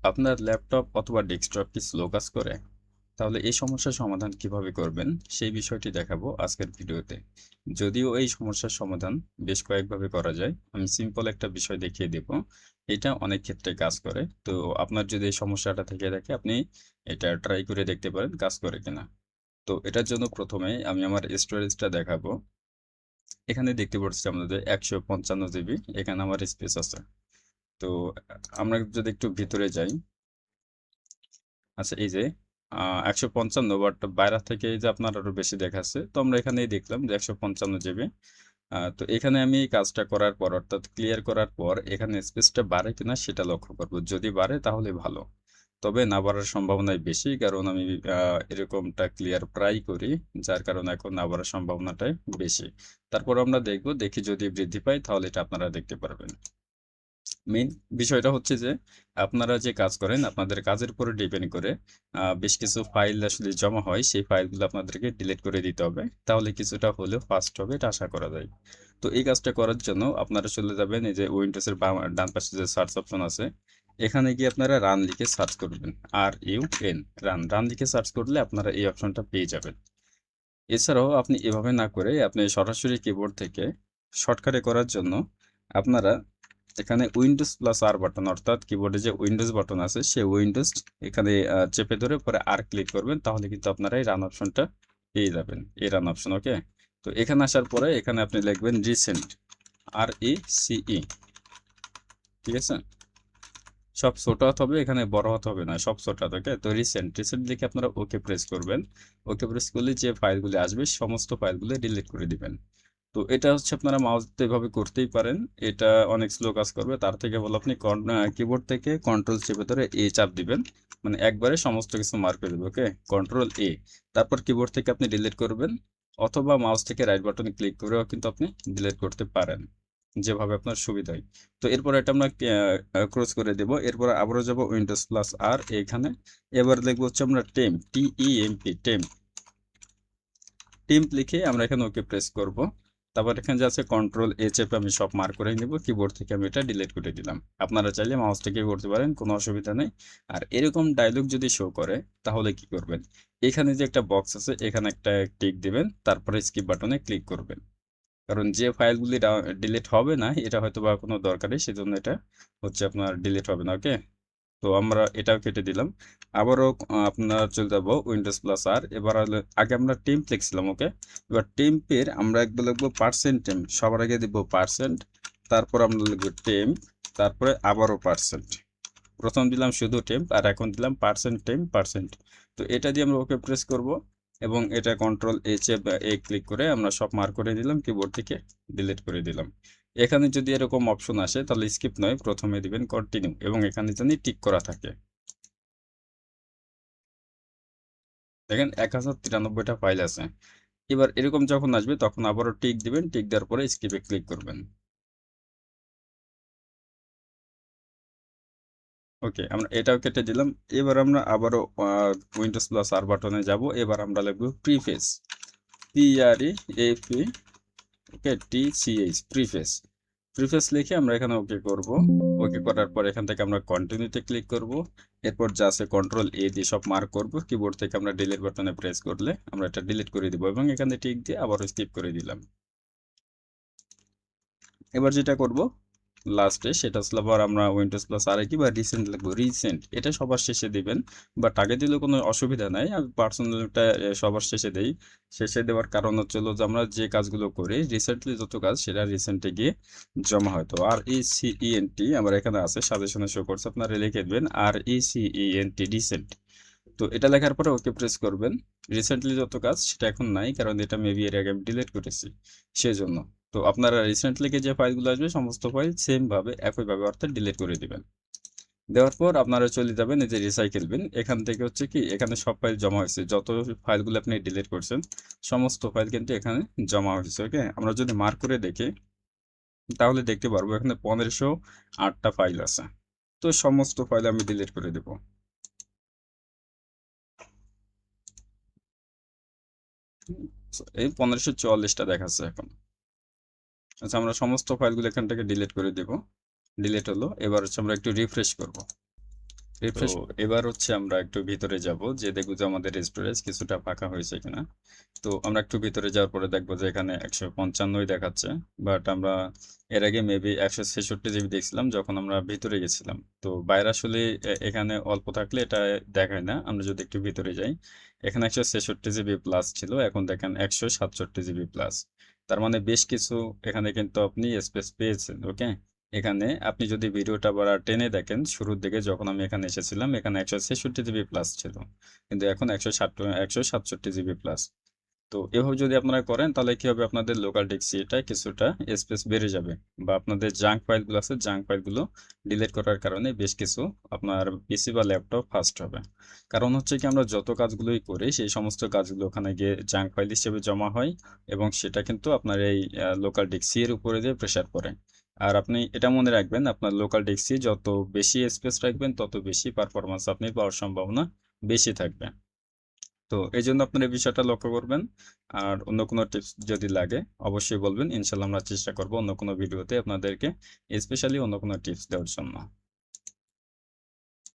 আপনার ল্যাপটপ অথবা ডেস্কটপ কি স্লো কাজ করে? তাহলে এই সমস্যার সমাধান কিভাবে করবেন সেই বিষয়টি দেখাবো আজকের ভিডিওতে। যদিও এই সমস্যার সমাধান বেশ কয়েকভাবে করা যায়, আমি সিম্পল একটা বিষয় দেখিয়ে দেব। এটা অনেক ক্ষেত্রে কাজ করে। তো আপনার যদি এই সমস্যাটা থেকে থাকে আপনি এটা ট্রাই করে দেখতে পারেন কাজ করে কিনা। তো এটার জন্য প্রথমে আমি আমার স্টোরেজটা দেখাবো। এখানে দেখতে পাচ্ছি আমাদের 155 জিবি এখানে আমার স্পেস আছে। তো আমরা যদি একটু ভিতরে যাই, আচ্ছা এই যে 155, বাট বাইরে থেকে এই যে আপনার আরো বেশি দেখাচ্ছে, তো আমরা এখানেই দেখলাম যে 155 জিবি। তো এখানে আমি এই কাজটা করার পর অর্থাৎ ক্লিয়ার করার পর এখানে স্পেসটা বাড়ে কিনা সেটা লক্ষ্য করব। যদি বাড়ে তাহলে ভালো, তবে না বাড়ার সম্ভাবনাই বেশি, কারণ আমি এরকমটা ক্লিয়ার প্রায় করি, যার কারণে এখন না বাড়ার সম্ভাবনাটাই বেশি। তারপর আমরা দেখব, দেখি যদি বৃদ্ধি পায় তাহলে এটা আপনারা দেখতে পারবেন। মেইন বিষয়টা হচ্ছে যে আপনারা যে কাজ করেন আপনাদের কাজের উপরে ডিপেন্ড করে বেশ কিছু ফাইল আসলে জমা হয়, সেই ফাইলগুলো আপনাদেরকে ডিলিট করে দিতে হবে, তাহলে কিছুটা হলেও ফাস্ট হবে, এটা আশা করা যায়। তো এই কাজটা করার জন্য আপনারা চলে যাবেন এই যে উইন্ডোজের ডান পাশে যে সার্চ অপশন আছে, এখানে গিয়ে আপনারা রান লিখে সার্চ করবেন। RUN, রান রান লিখে সার্চ করলে আপনারা এই অপশনটা পেয়ে যাবেন। এছাড়াও আপনি এভাবে না করে আপনি সরাসরি কিবোর্ড থেকে শর্টকাটে করার জন্য আপনারা এখানে উইন্ডোজ প্লাস আর বাটন, অর্থাৎ কিবোর্ডে যে উইন্ডোজ বাটন আছে সেই উইন্ডোজ এখানে চেপে ধরে পরে আর ক্লিক করবেন, তাহলে কিন্তু আপনারা এই রান অপশনটা পেয়ে যাবেন, এই রান অপশন। ওকে, তো এখানে আসার পরে এখানে আপনি লিখবেন রিসেন্ট, RECE, ঠিক আছে? সব ছোট হাত হবে, এখানে বড় হাত হবে না, সব ছোট হাত। ওকে, তো রিসেন্ট রিসেন্ট লিখে আপনারা ওকে প্রেস করবেন। ওকে প্রেস করলে যে ফাইলগুলি আসবে সমস্ত ফাইলগুলো ডিলিট করে দিবেন। তো এটা হচ্ছে আপনারা মাউস দিয়ে এভাবে করতেই পারেন, এটা অনেক স্লো কাজ করবে। তার থেকে ভালো আপনি কিবোর্ড থেকে কন্ট্রোল চেপে ধরে চাপ দিবেন, মানে একবারে সমস্ত কিছু মার করে দেবে। ওকে, কন্ট্রোল তারপর কিবোর্ড থেকে আপনি ডিলিট করবেন, অথবা মাউস থেকে রাইট বাটনে ক্লিক করেও কিন্তু আপনি ডিলিট করতে পারেন, যেভাবে আপনার সুবিধা হয়। তো এরপর এটা আমরা ক্রস করে দেব। এরপর আবারও যাব উইন্ডোজ প্লাস আর এখানে। এবার দেখবো হচ্ছে আমরা টেম্প লিখে আমরা এখানে ওকে প্রেস করব। তারপর এখানে যে আছে কন্ট্রোল চেপে আমি সব মার্ক করে নিব, কিবোর্ড থেকে আমি এটা ডিলিট করে দিলাম। আপনারা চাইলে মাউস থেকে করতে পারেন, কোনো অসুবিধা নেই। আর এরকম ডায়লগ যদি শো করে তাহলে কি করবেন, এখানে যে একটা বক্স আছে এখানে একটা টিক দিবেন, তারপরে স্কিপ বাটনে ক্লিক করবেন। কারণ যে ফাইলগুলি ডিলিট হবে না এটা হয়তো বা কোনো দরকারি, সেজন্য এটা হচ্ছে আপনার ডিলিট হবে না। ওকে, তো আমরা এটাও কেটে দিলাম। আবারও আপনার চলে যাব উইন্ডোজ প্লাস আর। এবার আগে আমরা টেম্প লিখছিলাম। ওকে, এবার টেম্পের আমরা একবার লিখবো পার্সেন্ট টেম্প, সবার আগে দিব পার্সেন্ট, তারপর আমরা লিখবো টেম্প, তারপরে আবারও পার্সেন্ট। প্রথম দিলাম শুধু টেম্প আর এখন দিলাম পার্সেন্ট। তো এটা দিয়ে আমরা ওকে প্রেস করব, এবং এটা কন্ট্রোল ক্লিক করে আমরা সব মার্ক করে দিলাম, কিবোর্ড থেকে ডিলিট করে দিলাম। এখানে যদি এরকম অপশন আসে তাহলে স্কিপ নয়, প্রথমে দিবেন কন্টিনিউ, এবং এখানে জানি টিক করা থাকে। দেখেন 1093টা ফাইল আছে। এবার এরকম যখন আসবে তখন আবারও টিক দিবেন, টিক দেওয়ার পরে স্কিপে ক্লিক করবেন। ওকে, আমরা এটাও কেটে দিলাম। এবার আমরা আবারও উইন্ডোজ প্লাস আর বাটনে যাব। এবার আমরা লিখব প্রিফেস, PREFE, ওকে, প্রিফেস লিখে আমরা এখানে ওকে করব। ওকে করার পর এখান থেকে আমরা কন্টিনিউতে ক্লিক করব। এরপর যা আছে কন্ট্রোল দিয়ে সব মার্ক করব, কিবোর্ড থেকে আমরা ডিলিট বাটনে প্রেস করলে আমরা এটা ডিলিট করে দিব, এবং এখানে টিক দিয়ে আবার স্কিপ করে দিলাম। এবার যেটা করব লাস্টে সেটা হচ্ছে আবার আমরা উইন্ডোজ প্লাস আর কি বা রিসেন্ট লিখবো, রিসেন্ট এটা সবার শেষে দিবেন, বাট আগে দিলেও কোনো অসুবিধা নাই। আমি পার্সোনালটা সবার শেষে দেই। শেষে দেওয়ার কারণ হচ্ছে হলো যে আমরা যে কাজগুলো করি রিসেন্টলি যত কাজ সেটা রিসেন্টে গিয়ে জমা হয়। তো RECENT আমার এখানে আছে, সাজেশনে শো করছে, আপনারা লিখে দেবেন RECENT, রিসেন্ট। তো এটা লেখার পরে ওকে প্রেস করবেন। রিসেন্টলি যত কাজ সেটা এখন নাই, কারণ এটা মেবি এর আগে আমি ডিলিট করেছি সেজন্য। তো আপনারা রিসেন্টলি যে ফাইলগুলো আসবে সমস্ত ফাইল সেম ভাবে একইভাবে অর্থাৎ ডিলিট করে দিবেন। দেওয়ার পর আপনারা চলে যাবেন এই যে রিসাইকেল বিন, এখান থেকে হচ্ছে কি এখানে সব ফাইল জমা হয়েছে, যত ফাইলগুলো আপনি ডিলিট করছেন সমস্ত ফাইল কিন্তু এখানে জমা হয়েছে। ওকে, আমরা যদি মার্ক করে দেখি তাহলে দেখতে পারবো এখানে 1508টা ফাইল আছে। তো সমস্ত ফাইল আমি ডিলিট করে দেবো। এই 1544টা দেখাচ্ছে এখন। আচ্ছা, আমরা সমস্ত ফাইলগুলো এখান থেকে ডিলিট করে দেব। ডিলিট হলো। এবার হচ্ছে আমরা একটু রিফ্রেশ করব। তো রিফ্রেশ। এবার হচ্ছে আমরা একটু ভিতরে যাব, যে দেখবো যে আমাদের স্টোরেজ কিছুটা ফাঁকা হয়েছে কিনা। তো আমরা একটু ভিতরে যাওয়ার পরে দেখবো যে এখানে 155ই দেখাচ্ছে। বাট আমরা এর আগে মেবি 166 জিবি দেখছিলাম যখন আমরা ভিতরে গেছিলাম। তো বাইরে আসলে এখানে অল্প থাকলে এটা দেখায় না। আমরা যদি একটু ভিতরে যাই, এখানে 166 জিবি প্লাস ছিল, এখন দেখেন 167 জিবি প্লাস। তার মানে বেশ কিছু এখানে কিন্তু আপনি স্পেস পেয়েছেন। ওকে, এখানে আপনি যদি ভিডিওটা আবার টেনে দেখেন, শুরুর দিকে যখন আমি এখানে এসেছিলাম এখানে 166 জিবি প্লাস ছিল, কিন্তু এখন 167 জিবি প্লাস। তো এভাবে যদি আপনারা করেন তাহলে কি হবে, আপনাদের লোকাল ডিস্ক কিছুটা স্পেস বেড়ে যাবে, বা আপনাদের জাঙ্ক ফাইলগুলো আছে জাঙ্ক ফাইলগুলো ডিলিট করার কারণে বেশ কিছু আপনার পিসি বা ল্যাপটপ ফাস্ট হবে। কারণ হচ্ছে কি, আমরা যত কাজগুলোই করি সেই সমস্ত কাজগুলো ওখানে গিয়ে জাঙ্ক ফাইল হিসেবে জমা হয়, এবং সেটা কিন্তু আপনার এই লোকাল ডিস্ক এর উপরে দিয়ে প্রেসার পড়ে। আর আপনি এটা মনে রাখবেন, আপনার লোকাল ডিস্ক যত বেশি স্পেস রাখবেন তত বেশি পারফরমেন্স আপনি পাওয়ার সম্ভাবনা বেশি থাকবে। তো এই জন্য আপনার এই বিষয়টা লক্ষ্য করবেন। আর অন্য কোনো টিপস যদি লাগে অবশ্যই বলবেন, ইনশাল্লাহ আমরা চেষ্টা করবো অন্য কোনো ভিডিওতে আপনাদেরকে স্পেশালি অন্য কোনো টিপস দেওয়ার জন্য।